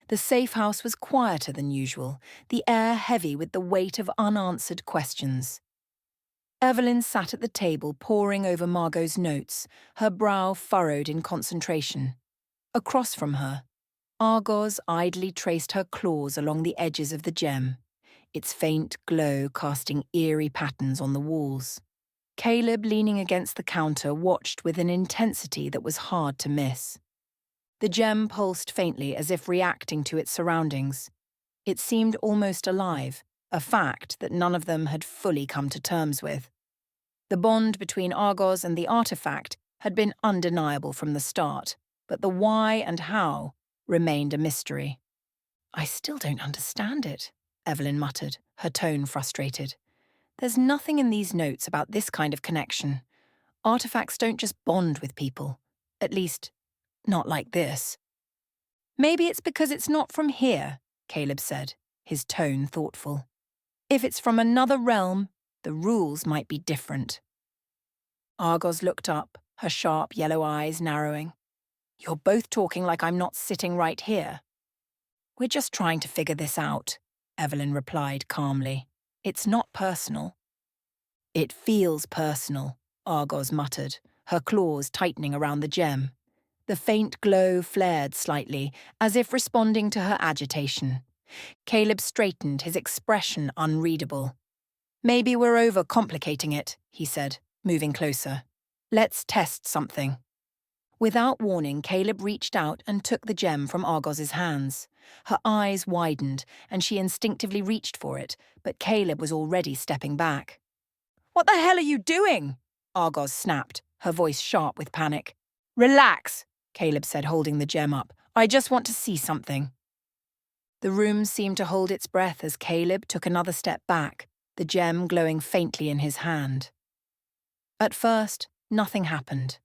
The safe house was quieter than usual, the air heavy with the weight of unanswered questions. Evelyn sat at the table poring over Margot's notes, her brow furrowed in concentration. Across from her, Argoz idly traced her claws along the edges of the gem, its faint glow casting eerie patterns on the walls. Caleb, leaning against the counter, watched with an intensity that was hard to miss. The gem pulsed faintly as if reacting to its surroundings. It seemed almost alive, a fact that none of them had fully come to terms with. The bond between Argoz and the artifact had been undeniable from the start, but the why and how remained a mystery. "I still don't understand it," Evelyn muttered, her tone frustrated. "There's nothing in these notes about this kind of connection. Artifacts don't just bond with people. At least, not like this." "Maybe it's because it's not from here," Caleb said, his tone thoughtful. "If it's from another realm, the rules might be different." Argoz looked up, her sharp yellow eyes narrowing. "You're both talking like I'm not sitting right here." "We're just trying to figure this out," Evelyn replied calmly. "It's not personal." "It feels personal," Argoz muttered, her claws tightening around the gem. The faint glow flared slightly, as if responding to her agitation. Caleb straightened, his expression unreadable. "Maybe we're overcomplicating it," he said, moving closer. "Let's test something." Without warning, Caleb reached out and took the gem from Argoz's hands. Her eyes widened, and she instinctively reached for it, but Caleb was already stepping back. "What the hell are you doing?" Argoz snapped, her voice sharp with panic. "Relax," Caleb said, holding the gem up. "I just want to see something." The room seemed to hold its breath as Caleb took another step back, the gem glowing faintly in his hand. At first, nothing happened.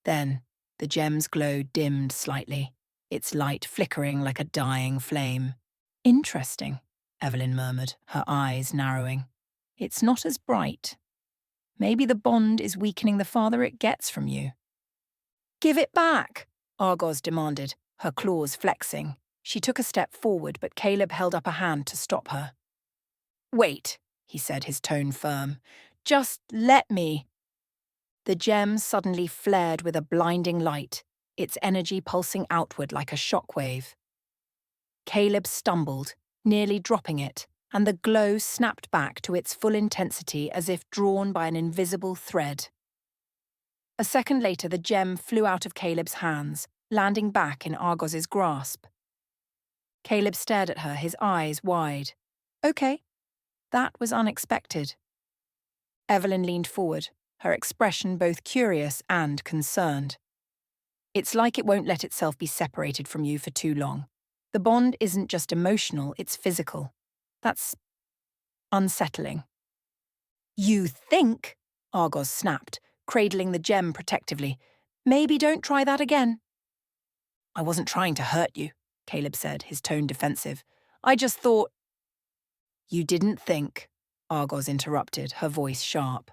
Then, the gem's glow dimmed slightly, its light flickering like a dying flame. "Interesting," Evelyn murmured, her eyes narrowing. "It's not as bright. Maybe the bond is weakening the farther it gets from you." "Give it back," Argoz demanded, her claws flexing. She took a step forward, but Caleb held up a hand to stop her. "Wait," he said, his tone firm. "Just let me." The gem suddenly flared with a blinding light, its energy pulsing outward like a shockwave. Caleb stumbled, nearly dropping it, and the glow snapped back to its full intensity as if drawn by an invisible thread. A second later, the gem flew out of Caleb's hands, landing back in Argoz's grasp. Caleb stared at her, his eyes wide. "Okay, that was unexpected." Evelyn leaned forward, her expression both curious and concerned. "It's like it won't let itself be separated from you for too long. The bond isn't just emotional, it's physical. That's unsettling." "You think?" Argoz snapped, cradling the gem protectively. "Maybe don't try that again." "I wasn't trying to hurt you," Caleb said, his tone defensive. "I just thought—" "You didn't think," Argoz interrupted, her voice sharp.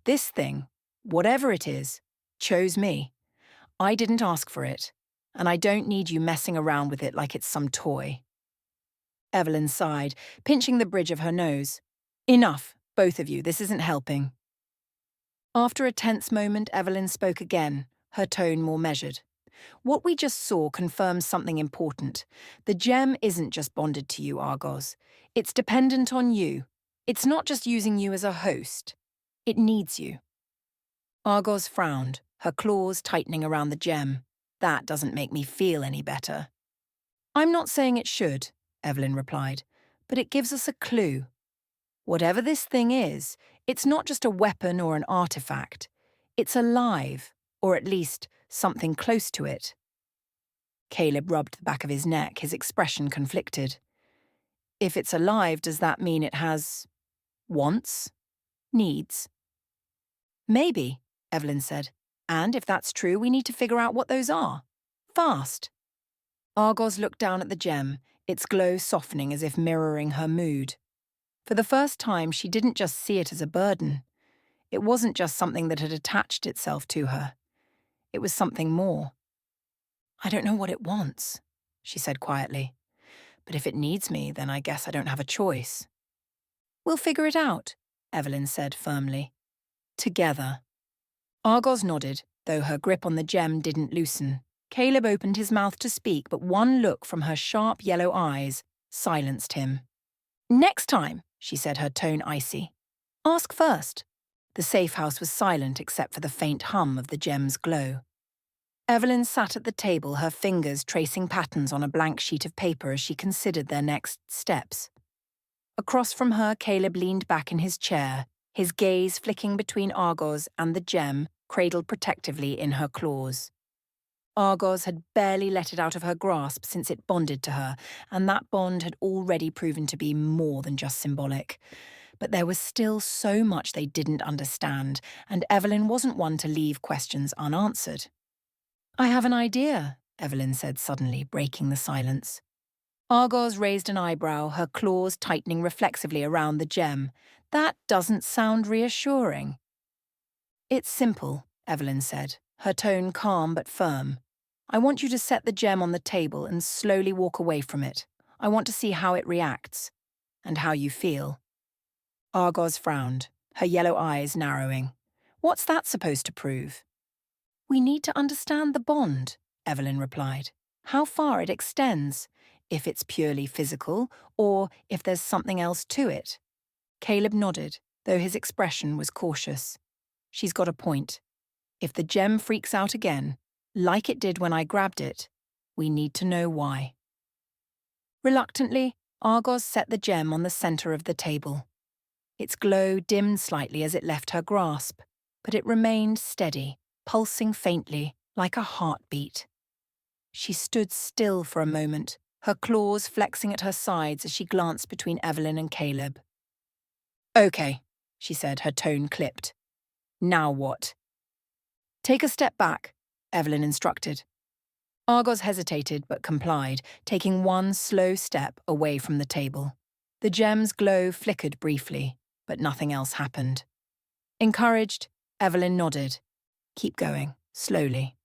"This thing, whatever it is, chose me. I didn't ask for it, and I don't need you messing around with it like it's some toy." Evelyn sighed, pinching the bridge of her nose. "Enough, both of you, this isn't helping." After a tense moment, Evelyn spoke again, her tone more measured. "What we just saw confirms something important. The gem isn't just bonded to you, Argoz. It's dependent on you. It's not just using you as a host. It needs you." Argoz frowned, her claws tightening around the gem. "That doesn't make me feel any better." "I'm not saying it should," Evelyn replied, "but it gives us a clue. Whatever this thing is, it's not just a weapon or an artifact. It's alive, or at least something close to it." Caleb rubbed the back of his neck, his expression conflicted. "If it's alive, does that mean it has wants? Needs?" "Maybe," Evelyn said. "And if that's true, we need to figure out what those are. Fast." Argoz looked down at the gem, its glow softening as if mirroring her mood. For the first time, she didn't just see it as a burden. It wasn't just something that had attached itself to her. It was something more. "I don't know what it wants," she said quietly. "But if it needs me, then I guess I don't have a choice." "We'll figure it out," Evelyn said firmly. "Together." Argoz nodded, though her grip on the gem didn't loosen. Caleb opened his mouth to speak, but one look from her sharp yellow eyes silenced him. "Next time," she said, her tone icy. "Ask first." The safe house was silent except for the faint hum of the gem's glow. Evelyn sat at the table, her fingers tracing patterns on a blank sheet of paper as she considered their next steps. Across from her, Caleb leaned back in his chair, his gaze flicking between Argoz and the gem, cradled protectively in her claws. Argoz had barely let it out of her grasp since it bonded to her, and that bond had already proven to be more than just symbolic. But there was still so much they didn't understand, and Evelyn wasn't one to leave questions unanswered. "I have an idea," Evelyn said suddenly, breaking the silence. Argoz raised an eyebrow, her claws tightening reflexively around the gem. "That doesn't sound reassuring." "It's simple," Evelyn said, her tone calm but firm. "I want you to set the gem on the table and slowly walk away from it. I want to see how it reacts, and how you feel." Argoz frowned, her yellow eyes narrowing. "What's that supposed to prove?" "We need to understand the bond," Evelyn replied. "How far it extends, if it's purely physical, or if there's something else to it." Caleb nodded, though his expression was cautious. "She's got a point. If the gem freaks out again, like it did when I grabbed it, we need to know why." Reluctantly, Argoz set the gem on the center of the table. Its glow dimmed slightly as it left her grasp, but it remained steady, pulsing faintly, like a heartbeat. She stood still for a moment, her claws flexing at her sides as she glanced between Evelyn and Caleb. "Okay," she said, her tone clipped. "Now what?" "Take a step back," Evelyn instructed. Argoz hesitated but complied, taking one slow step away from the table. The gem's glow flickered briefly, but nothing else happened. Encouraged, Evelyn nodded. "Keep going, slowly."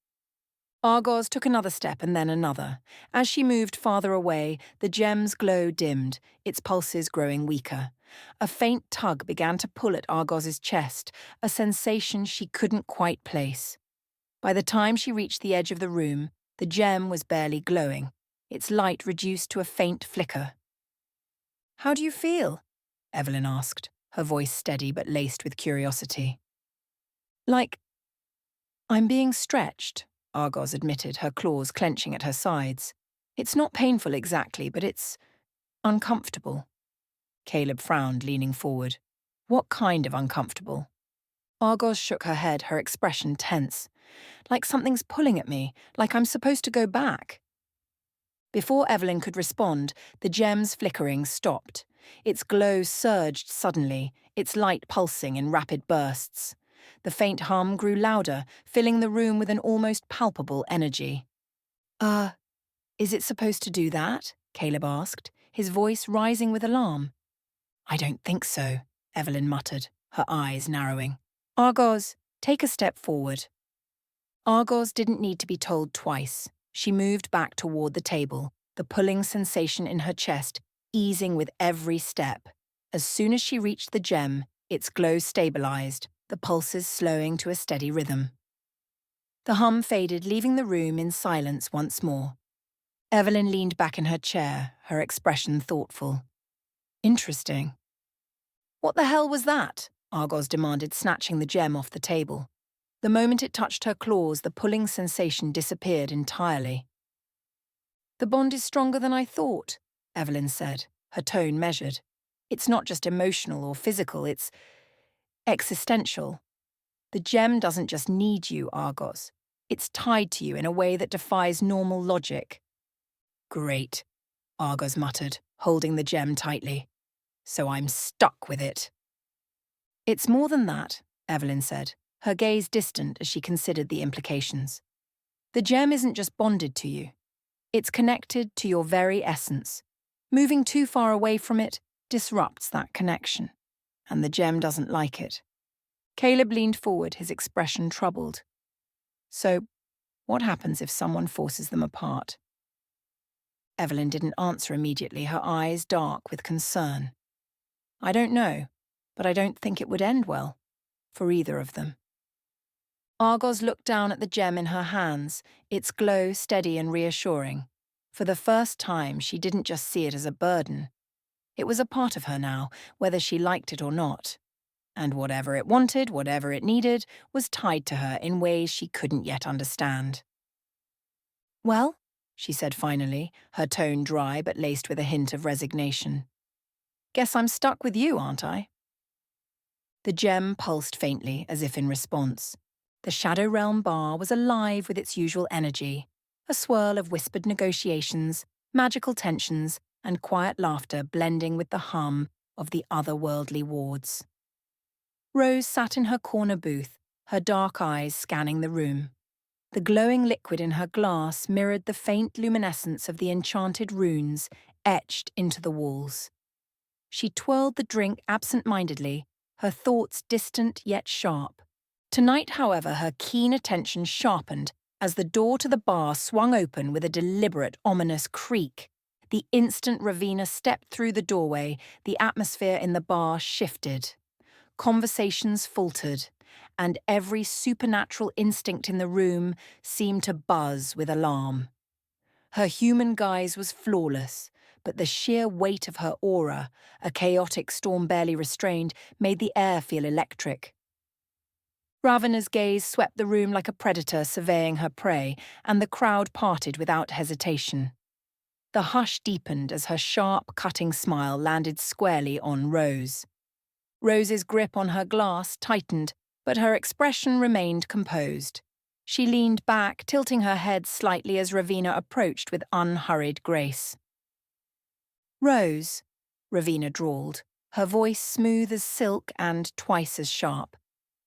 Argoz took another step and then another. As she moved farther away, the gem's glow dimmed, its pulses growing weaker. A faint tug began to pull at Argoz's chest, a sensation she couldn't quite place. By the time she reached the edge of the room, the gem was barely glowing, its light reduced to a faint flicker. "How do you feel?" Evelyn asked, her voice steady but laced with curiosity. "Like I'm being stretched," Argoz admitted, her claws clenching at her sides. "It's not painful exactly, but it's uncomfortable." Caleb frowned, leaning forward. "What kind of uncomfortable?" Argoz shook her head, her expression tense. "Like something's pulling at me, like I'm supposed to go back." Before Evelyn could respond, the gem's flickering stopped. Its glow surged suddenly, its light pulsing in rapid bursts. The faint hum grew louder, filling the room with an almost palpable energy. Is it supposed to do that?" Caleb asked, his voice rising with alarm. "I don't think so," Evelyn muttered, her eyes narrowing. "Argoz, take a step forward." Argoz didn't need to be told twice. She moved back toward the table, the pulling sensation in her chest easing with every step. As soon as she reached the gem, its glow stabilized, the pulses slowing to a steady rhythm. The hum faded, leaving the room in silence once more. Evelyn leaned back in her chair, her expression thoughtful. "Interesting." "What the hell was that?" Argoz demanded, snatching the gem off the table. The moment it touched her claws, the pulling sensation disappeared entirely. "The bond is stronger than I thought," Evelyn said, her tone measured. "It's not just emotional or physical, it's existential. The gem doesn't just need you, Argoz. It's tied to you in a way that defies normal logic." "Great," Argoz muttered, holding the gem tightly. "So I'm stuck with it." "It's more than that," Evelyn said, her gaze distant as she considered the implications. "The gem isn't just bonded to you. It's connected to your very essence. Moving too far away from it disrupts that connection, and the gem doesn't like it." Caleb leaned forward, his expression troubled. "So, what happens if someone forces them apart?" Evelyn didn't answer immediately, her eyes dark with concern. I don't know, but I don't think it would end well, for either of them. Argoz looked down at the gem in her hands, its glow steady and reassuring. For the first time, she didn't just see it as a burden. It was a part of her now, whether she liked it or not. And whatever it wanted, whatever it needed, was tied to her in ways she couldn't yet understand. Well, she said finally, her tone dry but laced with a hint of resignation. Guess I'm stuck with you, aren't I? The gem pulsed faintly, as if in response. The Shadow Realm bar was alive with its usual energy, a swirl of whispered negotiations, magical tensions, and quiet laughter blending with the hum of the otherworldly wards. Rose sat in her corner booth, her dark eyes scanning the room. The glowing liquid in her glass mirrored the faint luminescence of the enchanted runes etched into the walls. She twirled the drink absent-mindedly, her thoughts distant yet sharp. Tonight, however, her keen attention sharpened as the door to the bar swung open with a deliberate, ominous creak. The instant Ravina stepped through the doorway, the atmosphere in the bar shifted. Conversations faltered, and every supernatural instinct in the room seemed to buzz with alarm. Her human guise was flawless, but the sheer weight of her aura, a chaotic storm barely restrained, made the air feel electric. Ravina's gaze swept the room like a predator surveying her prey, and the crowd parted without hesitation. The hush deepened as her sharp, cutting smile landed squarely on Rose. Rose's grip on her glass tightened, but her expression remained composed. She leaned back, tilting her head slightly as Ravina approached with unhurried grace. Rose, Ravina drawled, her voice smooth as silk and twice as sharp.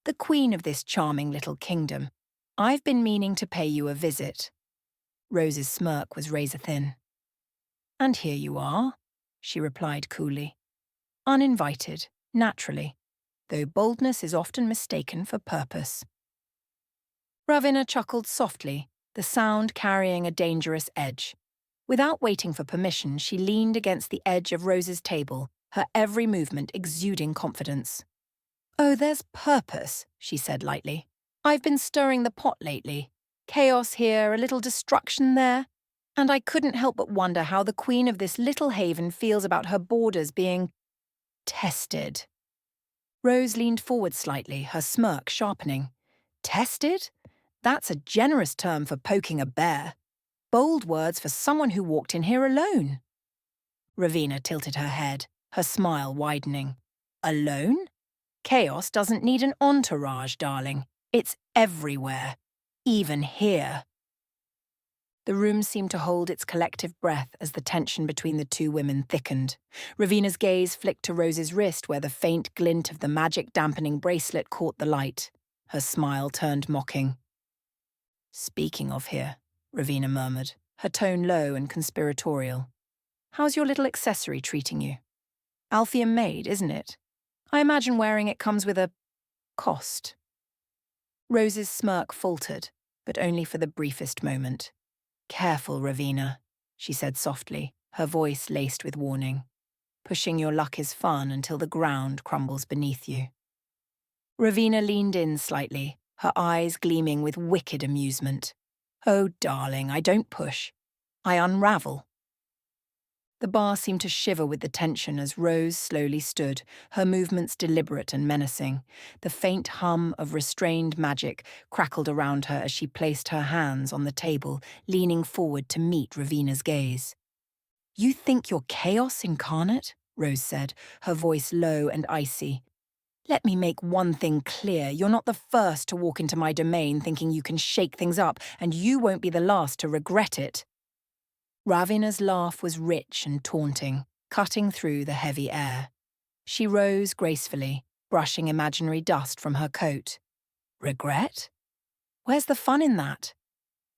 The queen of this charming little kingdom. I've been meaning to pay you a visit. Rose's smirk was razor-thin. And here you are, she replied coolly. Uninvited, naturally, though boldness is often mistaken for purpose. Ravina chuckled softly, the sound carrying a dangerous edge. Without waiting for permission, she leaned against the edge of Rose's table, her every movement exuding confidence. Oh, there's purpose, she said lightly. I've been stirring the pot lately. Chaos here, a little destruction there. And I couldn't help but wonder how the queen of this little haven feels about her borders being tested. Rose leaned forward slightly, her smirk sharpening. Tested? That's a generous term for poking a bear. Bold words for someone who walked in here alone. Ravina tilted her head, her smile widening. Alone? Chaos doesn't need an entourage, darling. It's everywhere. Even here. The room seemed to hold its collective breath as the tension between the two women thickened. Ravina's gaze flicked to Rose's wrist where the faint glint of the magic-dampening bracelet caught the light. Her smile turned mocking. Speaking of here, Ravina murmured, her tone low and conspiratorial. How's your little accessory treating you? Alfium made, isn't it? I imagine wearing it comes with a cost. Rose's smirk faltered, but only for the briefest moment. Careful, Ravina, she said softly, her voice laced with warning. Pushing your luck is fun until the ground crumbles beneath you. Ravina leaned in slightly, her eyes gleaming with wicked amusement. Oh, darling, I don't push. I unravel. The bar seemed to shiver with the tension as Rose slowly stood, her movements deliberate and menacing. The faint hum of restrained magic crackled around her as she placed her hands on the table, leaning forward to meet Ravina's gaze. You think you're chaos incarnate? Rose said, her voice low and icy. Let me make one thing clear. You're not the first to walk into my domain thinking you can shake things up, and you won't be the last to regret it. Ravina's laugh was rich and taunting, cutting through the heavy air. She rose gracefully, brushing imaginary dust from her coat. Regret? Where's the fun in that?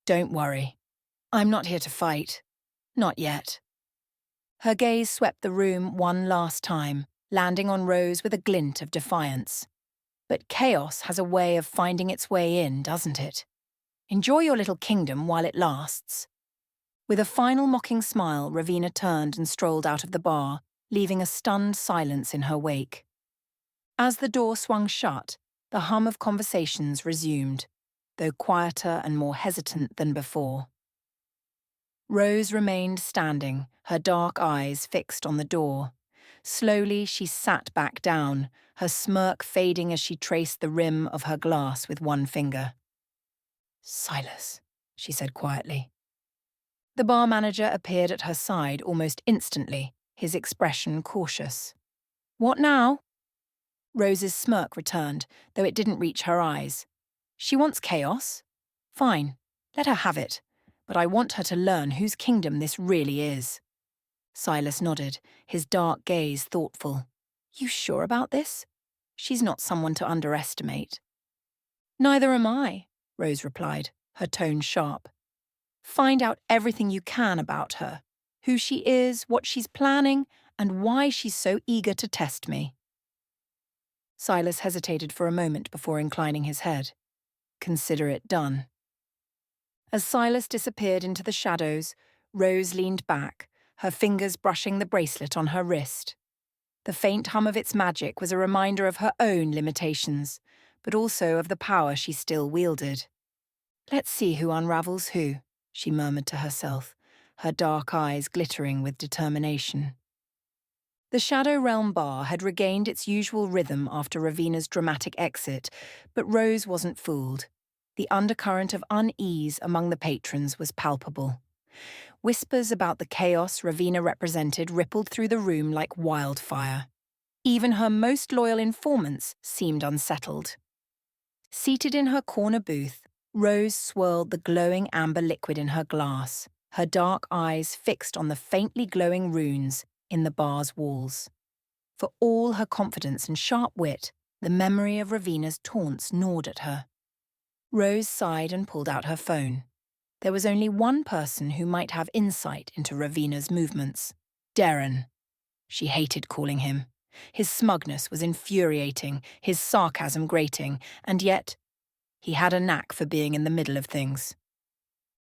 Don't worry. I'm not here to fight. Not yet. Her gaze swept the room one last time, landing on Rose with a glint of defiance. But chaos has a way of finding its way in, doesn't it? Enjoy your little kingdom while it lasts. With a final mocking smile, Ravina turned and strolled out of the bar, leaving a stunned silence in her wake. As the door swung shut, the hum of conversations resumed, though quieter and more hesitant than before. Rose remained standing, her dark eyes fixed on the door. Slowly she sat back down, her smirk fading as she traced the rim of her glass with one finger. "Silas," she said quietly. The bar manager appeared at her side almost instantly, his expression cautious. "What now?" Rose's smirk returned, though it didn't reach her eyes. "She wants chaos? Fine, let her have it. But I want her to learn whose kingdom this really is." Silas nodded, his dark gaze thoughtful. "You sure about this? She's not someone to underestimate." "Neither am I," Rose replied, her tone sharp. "Find out everything you can about her, who she is, what she's planning, and why she's so eager to test me." Silas hesitated for a moment before inclining his head. "Consider it done." As Silas disappeared into the shadows, Rose leaned back, her fingers brushing the bracelet on her wrist. The faint hum of its magic was a reminder of her own limitations, but also of the power she still wielded. "Let's see who unravels who," she murmured to herself, her dark eyes glittering with determination. The Shadow Realm bar had regained its usual rhythm after Ravina's dramatic exit, but Rose wasn't fooled. The undercurrent of unease among the patrons was palpable. Whispers about the chaos Ravina represented rippled through the room like wildfire. Even her most loyal informants seemed unsettled. Seated in her corner booth, Rose swirled the glowing amber liquid in her glass, her dark eyes fixed on the faintly glowing runes in the bar's walls. For all her confidence and sharp wit, the memory of Ravina's taunts gnawed at her. Rose sighed and pulled out her phone. There was only one person who might have insight into Ravina's movements: Derren. She hated calling him. His smugness was infuriating, his sarcasm grating, and yet he had a knack for being in the middle of things.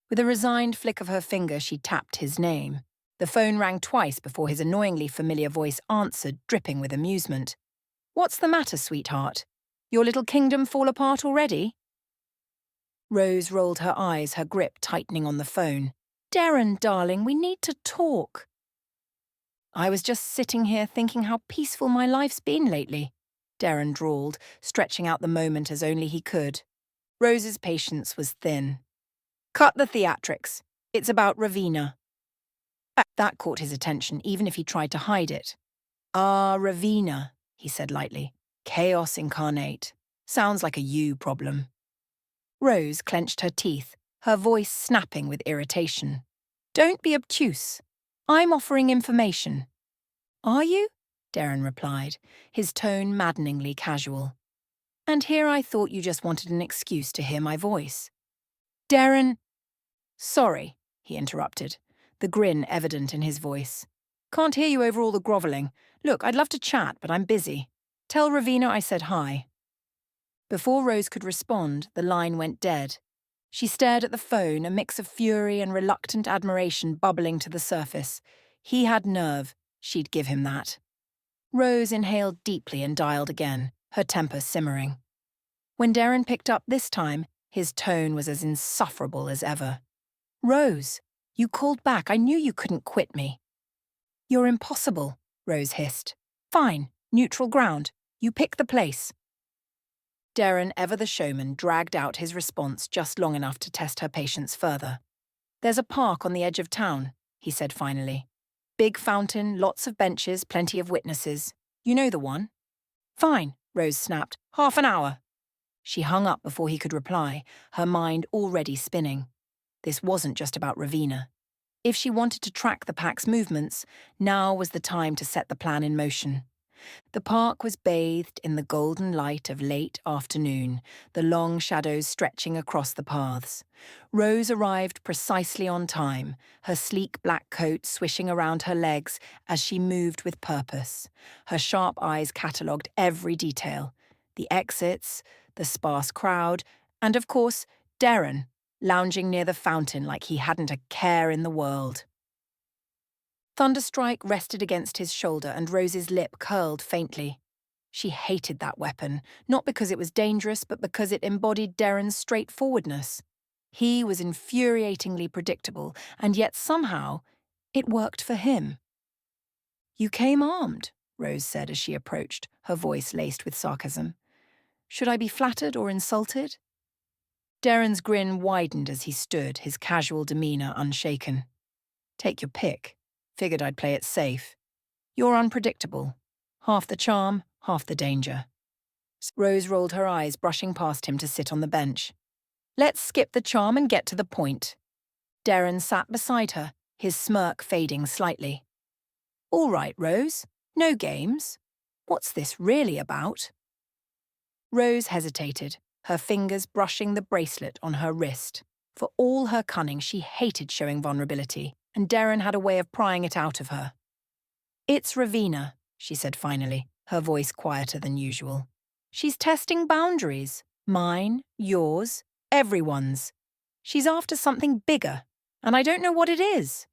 With a resigned flick of her finger, she tapped his name. The phone rang twice before his annoyingly familiar voice answered, dripping with amusement. "What's the matter, sweetheart? Your little kingdom fall apart already?" Rose rolled her eyes, her grip tightening on the phone. "Derren, darling, we need to talk." "I was just sitting here thinking how peaceful my life's been lately," Derren drawled, stretching out the moment as only he could. Rose's patience was thin. "Cut the theatrics. It's about Ravina." That caught his attention, even if he tried to hide it. "Ah, Ravina," he said lightly. "Chaos incarnate. Sounds like a you problem." Rose clenched her teeth, her voice snapping with irritation. "Don't be obtuse. I'm offering information." "Are you?" Derren replied, his tone maddeningly casual. "And here I thought you just wanted an excuse to hear my voice." "Derren—" "Sorry," he interrupted, the grin evident in his voice. "Can't hear you over all the grovelling. Look, I'd love to chat, but I'm busy. Tell Ravina I said hi." Before Rose could respond, the line went dead. She stared at the phone, a mix of fury and reluctant admiration bubbling to the surface. He had nerve. She'd give him that. Rose inhaled deeply and dialed again, her temper simmering. When Derren picked up this time, his tone was as insufferable as ever. "Rose, you called back. I knew you couldn't quit me." "You're impossible," Rose hissed. "Fine, neutral ground. You pick the place." Derren, ever the showman, dragged out his response just long enough to test her patience further. "There's a park on the edge of town," he said finally. "Big fountain, lots of benches, plenty of witnesses. You know the one?" "Fine," Rose snapped. "Half an hour." She hung up before he could reply, her mind already spinning. This wasn't just about Ravina. If she wanted to track the pack's movements, now was the time to set the plan in motion. The park was bathed in the golden light of late afternoon, the long shadows stretching across the paths. Rose arrived precisely on time, her sleek black coat swishing around her legs as she moved with purpose. Her sharp eyes catalogued every detail: the exits, the sparse crowd, and of course, Derren, lounging near the fountain like he hadn't a care in the world. Thunderstrike rested against his shoulder and Rose's lip curled faintly. She hated that weapon, not because it was dangerous, but because it embodied Derren's straightforwardness. He was infuriatingly predictable, and yet somehow it worked for him. "You came armed," Rose said as she approached, her voice laced with sarcasm. "Should I be flattered or insulted?" Derren's grin widened as he stood, his casual demeanour unshaken. "Take your pick. Figured I'd play it safe. You're unpredictable. Half the charm, half the danger." Rose rolled her eyes, brushing past him to sit on the bench. "Let's skip the charm and get to the point." Derren sat beside her, his smirk fading slightly. "All right, Rose. No games. What's this really about?" Rose hesitated, her fingers brushing the bracelet on her wrist. For all her cunning, she hated showing vulnerability, and Derren had a way of prying it out of her. "It's Ravina," she said finally, her voice quieter than usual. "She's testing boundaries. Mine, yours, everyone's. She's after something bigger, and I don't know what it is."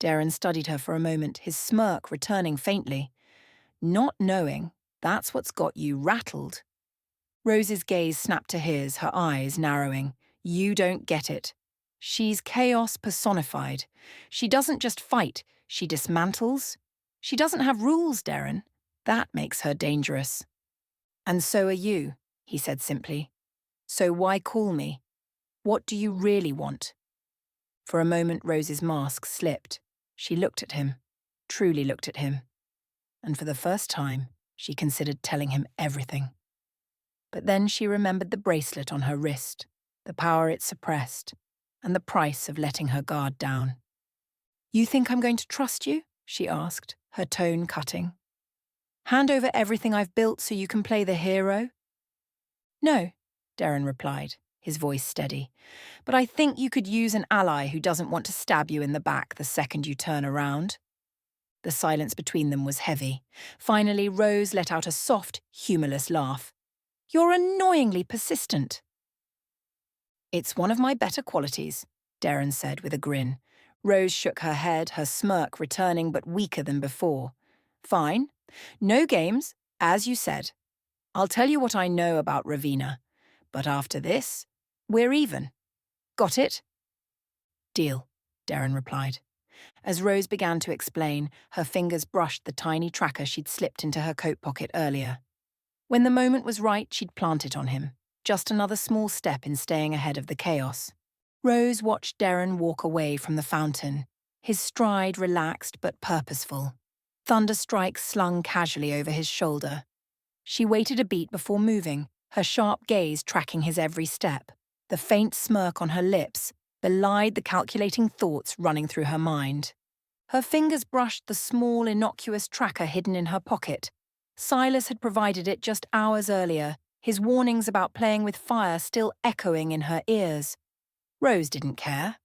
Derren studied her for a moment, his smirk returning faintly. "Not knowing, that's what's got you rattled." Rose's gaze snapped to his, her eyes narrowing. "You don't get it. She's chaos personified. She doesn't just fight, she dismantles. She doesn't have rules, Derren. That makes her dangerous." "And so are you," he said simply. "So why call me? What do you really want?" For a moment, Rose's mask slipped. She looked at him, truly looked at him. And for the first time, she considered telling him everything. But then she remembered the bracelet on her wrist, the power it suppressed, and the price of letting her guard down. "You think I'm going to trust you?" she asked, her tone cutting. "Hand over everything I've built so you can play the hero?" "No," Derren replied, his voice steady. "But I think you could use an ally who doesn't want to stab you in the back the second you turn around." The silence between them was heavy. Finally, Rose let out a soft, humorless laugh. "You're annoyingly persistent." "It's one of my better qualities," Derren said with a grin. Rose shook her head, her smirk returning but weaker than before. "Fine. No games, as you said. I'll tell you what I know about Ravina. But after this, we're even. Got it?" "Deal," Derren replied. As Rose began to explain, her fingers brushed the tiny tracker she'd slipped into her coat pocket earlier. When the moment was right, she'd plant it on him. Just another small step in staying ahead of the chaos. Rose watched Derren walk away from the fountain, his stride relaxed but purposeful. Thunderstrikes slung casually over his shoulder. She waited a beat before moving, her sharp gaze tracking his every step. The faint smirk on her lips belied the calculating thoughts running through her mind. Her fingers brushed the small, innocuous tracker hidden in her pocket. Silas had provided it just hours earlier, his warnings about playing with fire still echoing in her ears. Rose didn't care.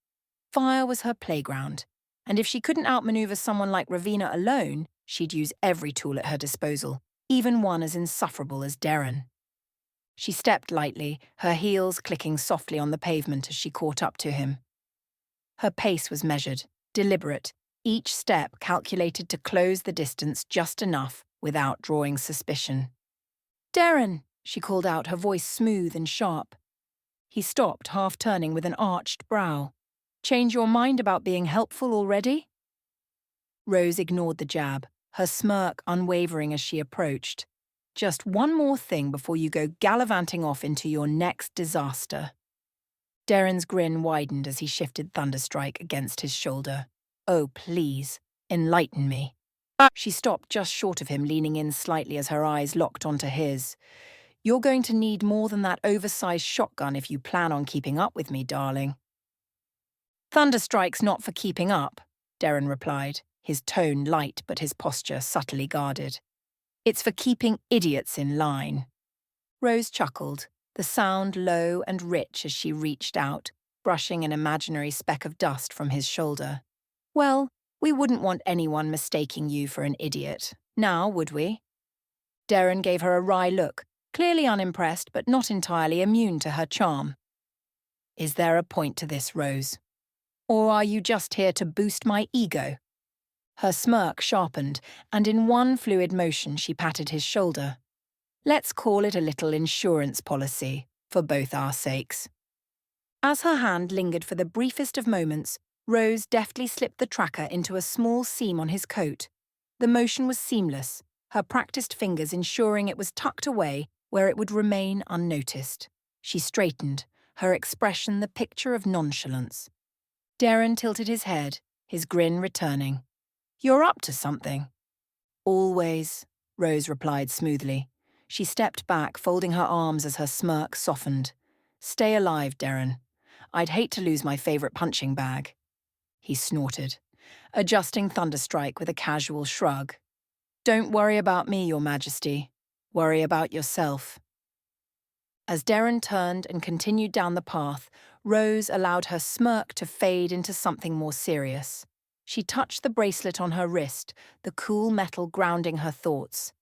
Fire was her playground, and if she couldn't outmaneuver someone like Ravina alone, she'd use every tool at her disposal, even one as insufferable as Derren. She stepped lightly, her heels clicking softly on the pavement as she caught up to him. Her pace was measured, deliberate, each step calculated to close the distance just enough without drawing suspicion. "Derren!" she called out, her voice smooth and sharp. He stopped, half turning with an arched brow. "Change your mind about being helpful already?" Rose ignored the jab, her smirk unwavering as she approached. "Just one more thing before you go gallivanting off into your next disaster." Derren's grin widened as he shifted Thunderstrike against his shoulder. "Oh, please, enlighten me." She stopped just short of him, leaning in slightly as her eyes locked onto his. "You're going to need more than that oversized shotgun if you plan on keeping up with me, darling." "Thunderstrike's not for keeping up," Derren replied, his tone light but his posture subtly guarded. "It's for keeping idiots in line." Rose chuckled, the sound low and rich as she reached out, brushing an imaginary speck of dust from his shoulder. "Well, we wouldn't want anyone mistaking you for an idiot, now would we?" Derren gave her a wry look, clearly unimpressed but not entirely immune to her charm. Is there a point to this, Rose? Or are you just here to boost my ego? Her smirk sharpened, and in one fluid motion she patted his shoulder. Let's call it a little insurance policy, for both our sakes. As her hand lingered for the briefest of moments, Rose deftly slipped the tracker into a small seam on his coat. The motion was seamless, her practiced fingers ensuring it was tucked away where it would remain unnoticed. She straightened, her expression the picture of nonchalance. Derren tilted his head, his grin returning. You're up to something. Always, Rose replied smoothly. She stepped back, folding her arms as her smirk softened. Stay alive, Derren. I'd hate to lose my favourite punching bag. He snorted, adjusting Thunderstrike with a casual shrug. Don't worry about me, Your Majesty. Worry about yourself. As Derren turned and continued down the path, Rose allowed her smirk to fade into something more serious. She touched the bracelet on her wrist, the cool metal grounding her thoughts.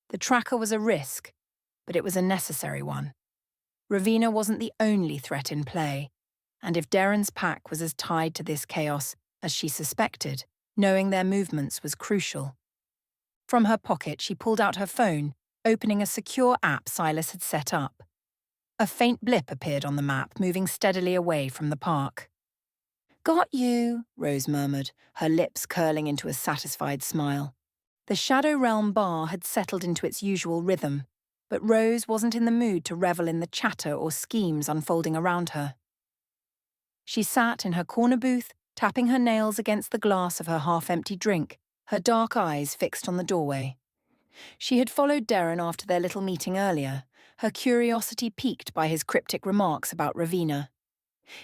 The tracker was a risk, but it was a necessary one. Ravina wasn't the only threat in play, and if Derren's pack was as tied to this chaos as she suspected, knowing their movements was crucial. From her pocket, she pulled out her phone, opening a secure app Silas had set up. A faint blip appeared on the map, moving steadily away from the park. Got you, Rose murmured, her lips curling into a satisfied smile. The Shadow Realm bar had settled into its usual rhythm, but Rose wasn't in the mood to revel in the chatter or schemes unfolding around her. She sat in her corner booth, tapping her nails against the glass of her half-empty drink, her dark eyes fixed on the doorway. She had followed Derren after their little meeting earlier, her curiosity piqued by his cryptic remarks about Ravina.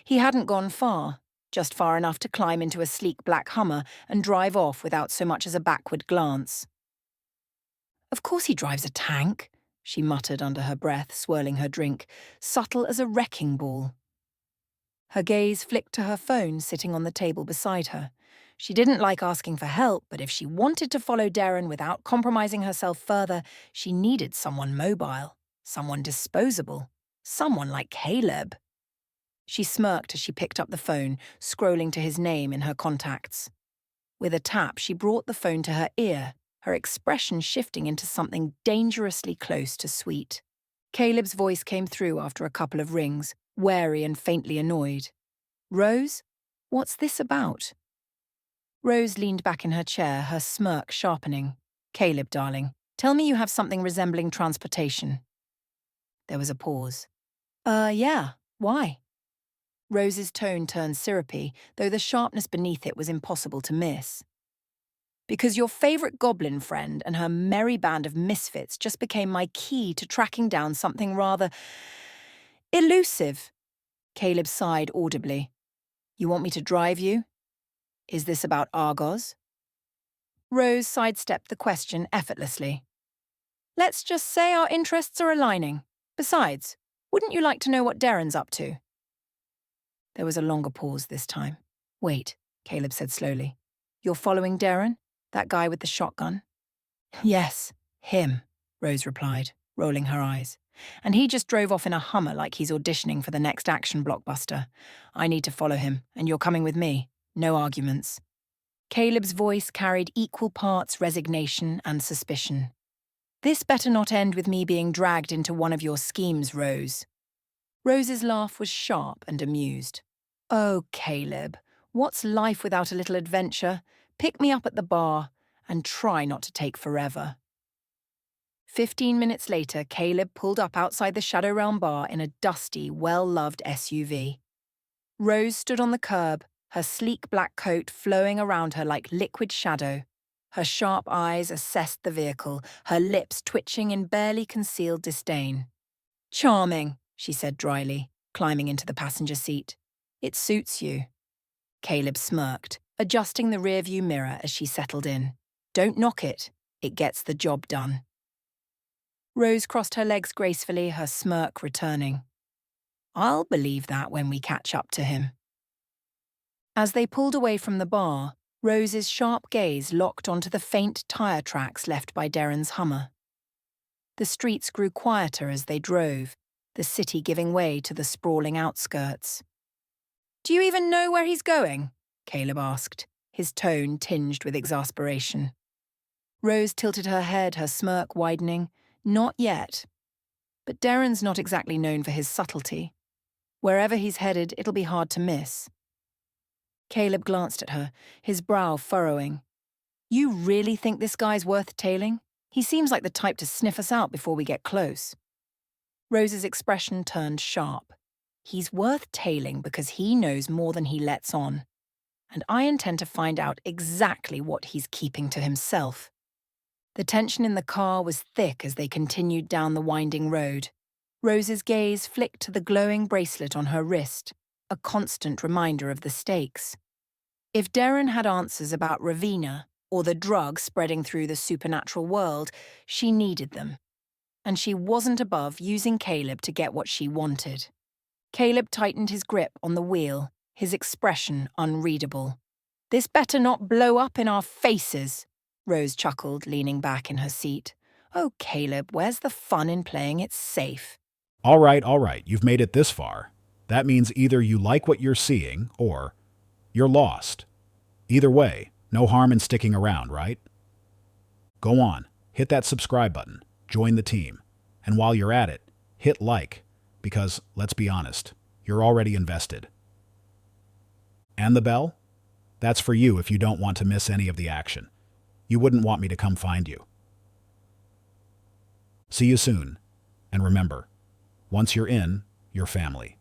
He hadn't gone far, just far enough to climb into a sleek black Hummer and drive off without so much as a backward glance. Of course he drives a tank, she muttered under her breath, swirling her drink, subtle as a wrecking ball. Her gaze flicked to her phone sitting on the table beside her. She didn't like asking for help, but if she wanted to follow Derren without compromising herself further, she needed someone mobile, someone disposable, someone like Caleb. She smirked as she picked up the phone, scrolling to his name in her contacts. With a tap, she brought the phone to her ear, her expression shifting into something dangerously close to sweet. Caleb's voice came through after a couple of rings, wary and faintly annoyed. Rose? What's this about? Rose leaned back in her chair, her smirk sharpening. Caleb, darling, tell me you have something resembling transportation. There was a pause. Yeah, why? Rose's tone turned syrupy, though the sharpness beneath it was impossible to miss. Because your favourite goblin friend and her merry band of misfits just became my key to tracking down something rather elusive. Caleb sighed audibly. You want me to drive you? Is this about Argoz? Rose sidestepped the question effortlessly. Let's just say our interests are aligning. Besides, wouldn't you like to know what Derren's up to? There was a longer pause this time. Wait, Caleb said slowly. You're following Derren? That guy with the shotgun? Yes, him, Rose replied, rolling her eyes. And he just drove off in a Hummer like he's auditioning for the next action blockbuster. I need to follow him, and you're coming with me. No arguments. Caleb's voice carried equal parts resignation and suspicion. This better not end with me being dragged into one of your schemes, Rose. Rose's laugh was sharp and amused. Oh, Caleb, what's life without a little adventure? Pick me up at the bar, and try not to take forever. 15 minutes later, Caleb pulled up outside the Shadow Realm bar in a dusty, well-loved SUV. Rose stood on the curb, her sleek black coat flowing around her like liquid shadow. Her sharp eyes assessed the vehicle, her lips twitching in barely concealed disdain. Charming, she said dryly, climbing into the passenger seat. It suits you. Caleb smirked, adjusting the rearview mirror as she settled in. Don't knock it. It gets the job done. Rose crossed her legs gracefully, her smirk returning. I'll believe that when we catch up to him. As they pulled away from the bar, Rose's sharp gaze locked onto the faint tire tracks left by Derren's Hummer. The streets grew quieter as they drove, the city giving way to the sprawling outskirts. Do you even know where he's going? Caleb asked, his tone tinged with exasperation. Rose tilted her head, her smirk widening. Not yet. But Derren's not exactly known for his subtlety. Wherever he's headed, it'll be hard to miss. Caleb glanced at her, his brow furrowing. You really think this guy's worth tailing? He seems like the type to sniff us out before we get close. Rose's expression turned sharp. He's worth tailing because he knows more than he lets on. And I intend to find out exactly what he's keeping to himself. The tension in the car was thick as they continued down the winding road. Rose's gaze flicked to the glowing bracelet on her wrist, a constant reminder of the stakes. If Derren had answers about Ravina, or the drug spreading through the supernatural world, she needed them. And she wasn't above using Caleb to get what she wanted. Caleb tightened his grip on the wheel, his expression unreadable. This better not blow up in our faces, Rose chuckled, leaning back in her seat. Oh, Caleb, where's the fun in playing it safe? All right, you've made it this far. That means either you like what you're seeing, or you're lost. Either way, no harm in sticking around, right? Go on, hit that subscribe button, join the team, and while you're at it, hit like, because, let's be honest, you're already invested. And the bell? That's for you if you don't want to miss any of the action. You wouldn't want me to come find you. See you soon, and remember, once you're in, you're family.